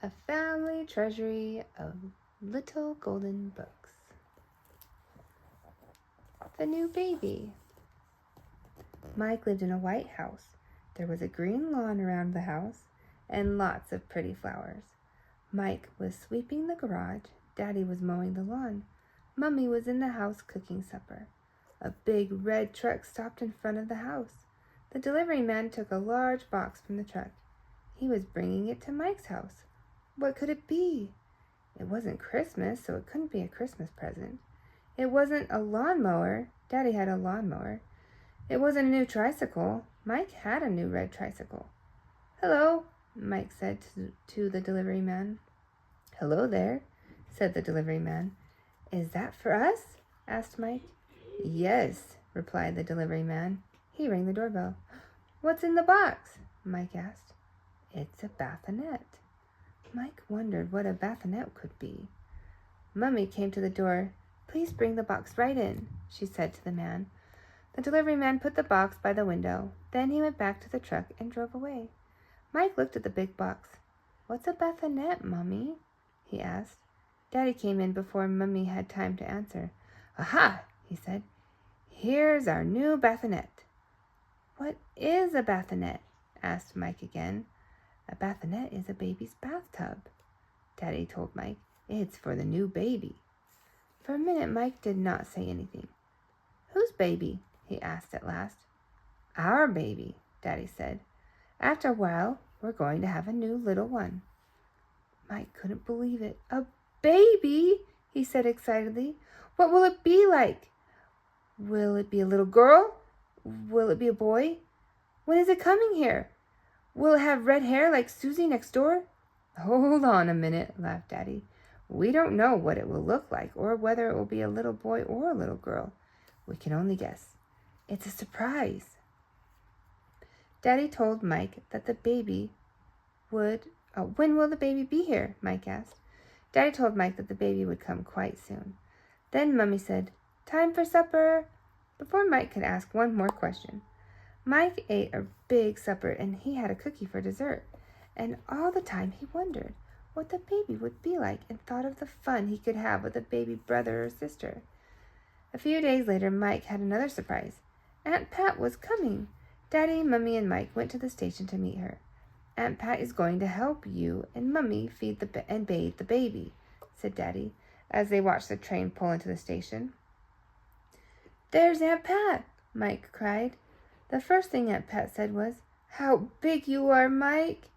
A family treasury of little golden books. The new baby. Mike lived in a white house. There was a green lawn around the house and lots of pretty flowers. Mike was sweeping the garage. Daddy was mowing the lawn. Mummy was in the house cooking supper. A big red truck stopped in front of the house. The delivery man took a large box from the truck. He was bringing it to Mike's house. What could it be? It wasn't Christmas, so it couldn't be a Christmas present. It wasn't a lawnmower. Daddy had a lawnmower. It wasn't a new tricycle. Mike had a new red tricycle. "Hello," Mike said to the delivery man. "Hello there," said the delivery man. "Is that for us?" asked Mike. "Yes," replied the delivery man. He rang the doorbell. "What's in the box?" Mike asked. "It's a bassinet." Mike wondered what a bassinet could be. Mummy came to the door. "Please bring the box right in," she said to the man. The delivery man put the box by the window. Then he went back to the truck and drove away. Mike looked at the big box. "What's a bassinet, Mummy?" he asked. Daddy came in before Mummy had time to answer. "Aha!" he said. "Here's our new bassinet." "What is a bassinet?" asked Mike again. "A bassinet is a baby's bathtub," Daddy told Mike. "It's for the new baby." For a minute, Mike did not say anything. "Whose baby?" he asked at last. "Our baby," Daddy said. "After a while, we're going to have a new little one." Mike couldn't believe it. "A baby?" he said excitedly. "What will it be like? Will it be a little girl? Will it be a boy? When is it coming here? Will it have red hair like Susie next door?" "Hold on a minute," laughed Daddy. "We don't know what it will look like or whether it will be a little boy or a little girl. We can only guess. It's a surprise." Daddy told Mike that the baby would... when will the baby be here? Mike asked. Daddy told Mike that the baby would come quite soon. Then Mummy said, "Time for supper," before Mike could ask one more question. Mike ate a big supper and he had a cookie for dessert. And all the time he wondered what the baby would be like and thought of the fun he could have with a baby brother or sister. A few days later, Mike had another surprise. Aunt Pat was coming. Daddy, Mummy, and Mike went to the station to meet her. "Aunt Pat is going to help you and Mummy feed and bathe the baby," said Daddy, as they watched the train pull into the station. "There's Aunt Pat!" Mike cried. The first thing Aunt Pat said was, "How big you are, Mike!"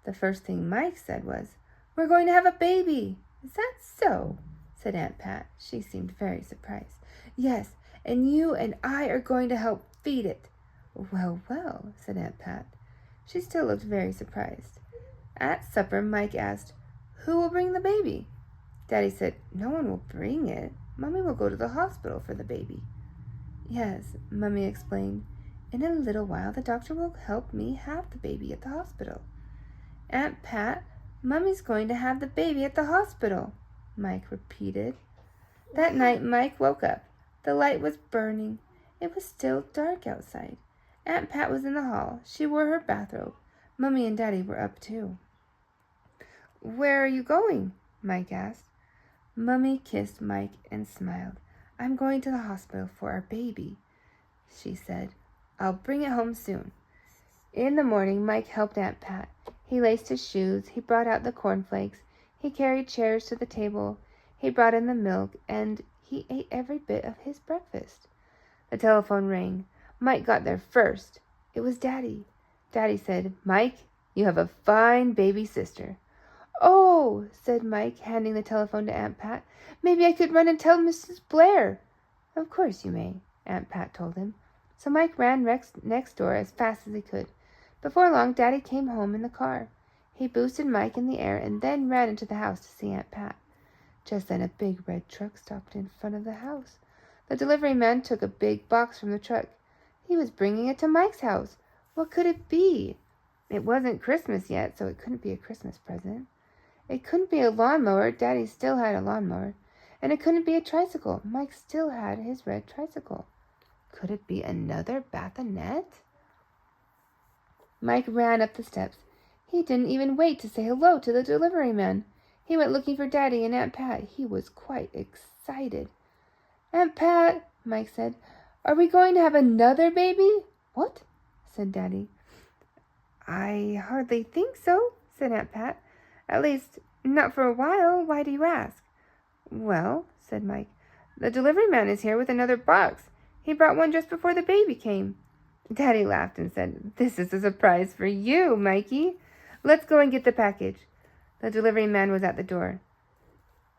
The first thing Mike said was, "We're going to have a baby." "Is that so?" said Aunt Pat. She seemed very surprised. "Yes, and you and I are going to help feed it." "Well, well," said Aunt Pat. She still looked very surprised. At supper, Mike asked, "Who will bring the baby?" Daddy said, "No one will bring it. Mummy will go to the hospital for the baby." "Yes," Mummy explained. "In a little while, the doctor will help me have the baby at the hospital." "Aunt Pat, Mummy's going to have the baby at the hospital," Mike repeated. That night, Mike woke up. The light was burning. It was still dark outside. Aunt Pat was in the hall. She wore her bathrobe. Mummy and Daddy were up too. "Where are you going?" Mike asked. Mummy kissed Mike and smiled. "I'm going to the hospital for our baby," she said. "I'll bring it home soon." In the morning, Mike helped Aunt Pat. He laced his shoes. He brought out the cornflakes. He carried chairs to the table. He brought in the milk, and he ate every bit of his breakfast. The telephone rang. Mike got there first. It was Daddy. Daddy said, "Mike, you have a fine baby sister." "Oh," said Mike, handing the telephone to Aunt Pat. "Maybe I could run and tell Mrs. Blair." "Of course you may," Aunt Pat told him. So Mike ran next door as fast as he could. Before long, Daddy came home in the car. He boosted Mike in the air and then ran into the house to see Aunt Pat. Just then, a big red truck stopped in front of the house. The delivery man took a big box from the truck. He was bringing it to Mike's house. What could it be? It wasn't Christmas yet, so it couldn't be a Christmas present. It couldn't be a lawnmower. Daddy still had a lawnmower. And it couldn't be a tricycle. Mike still had his red tricycle. Could it be another bassinet? Mike ran up the steps. He didn't even wait to say hello to the delivery man. He went looking for Daddy and Aunt Pat. He was quite excited. "Aunt Pat," Mike said, "are we going to have another baby?" "What?" said Daddy. "I hardly think so," said Aunt Pat. "At least, not for a while. Why do you ask?" "Well," said Mike, "the delivery man is here with another box. He brought one just before the baby came." Daddy laughed and said, "This is a surprise for you, Mikey. Let's go and get the package." The delivery man was at the door.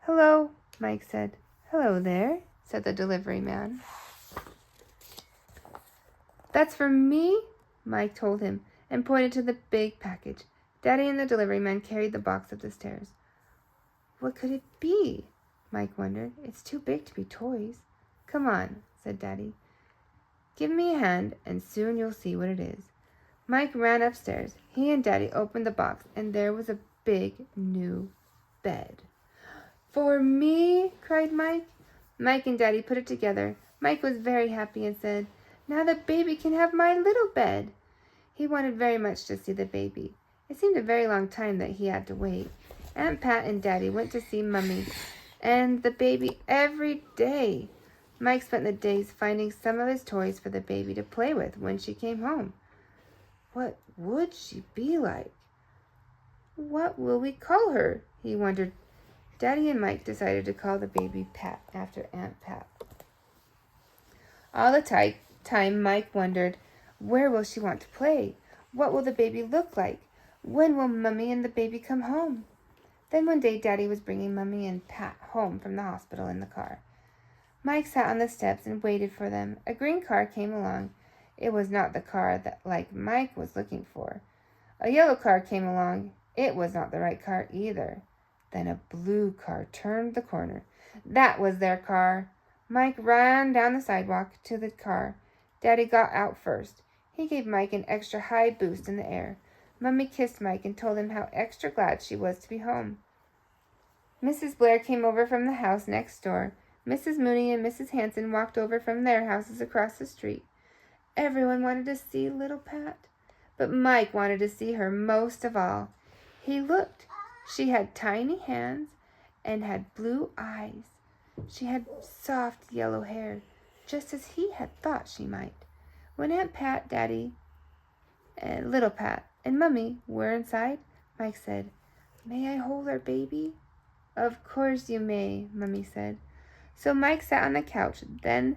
"Hello," Mike said. "Hello there," said the delivery man. "That's for me," Mike told him, and pointed to the big package. Daddy and the delivery man carried the box up the stairs. "What could it be?" Mike wondered. "It's too big to be toys." "Come on," said Daddy. "Give me a hand, and soon you'll see what it is." Mike ran upstairs. He and Daddy opened the box, and there was a big new bed. "For me?" cried Mike. Mike and Daddy put it together. Mike was very happy and said, "Now the baby can have my little bed." He wanted very much to see the baby. It seemed a very long time that he had to wait. Aunt Pat and Daddy went to see Mummy and the baby every day. Mike spent the days finding some of his toys for the baby to play with when she came home. What would she be like? What will we call her? He wondered. Daddy and Mike decided to call the baby Pat after Aunt Pat. All the time Mike wondered, where will she want to play? What will the baby look like? When will Mummy and the baby come home? Then one day Daddy was bringing Mummy and Pat home from the hospital in the car. Mike sat on the steps and waited for them. A green car came along. It was not the car that Mike was looking for. A yellow car came along. It was not the right car either. Then a blue car turned the corner. That was their car. Mike ran down the sidewalk to the car. Daddy got out first. He gave Mike an extra high boost in the air. Mummy kissed Mike and told him how extra glad she was to be home. Mrs. Blair came over from the house next door. Mrs. Mooney and Mrs. Hanson walked over from their houses across the street. Everyone wanted to see little Pat, but Mike wanted to see her most of all. He looked. She had tiny hands and had blue eyes. She had soft yellow hair, just as he had thought she might. When Aunt Pat, Daddy, and little Pat, and Mummy were inside, Mike said, "May I hold our baby?" "Of course you may," Mummy said. So Mike sat on the couch. Then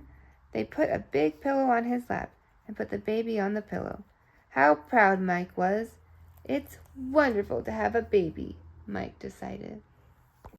they put a big pillow on his lap and put the baby on the pillow. How proud Mike was. It's wonderful to have a baby, Mike decided.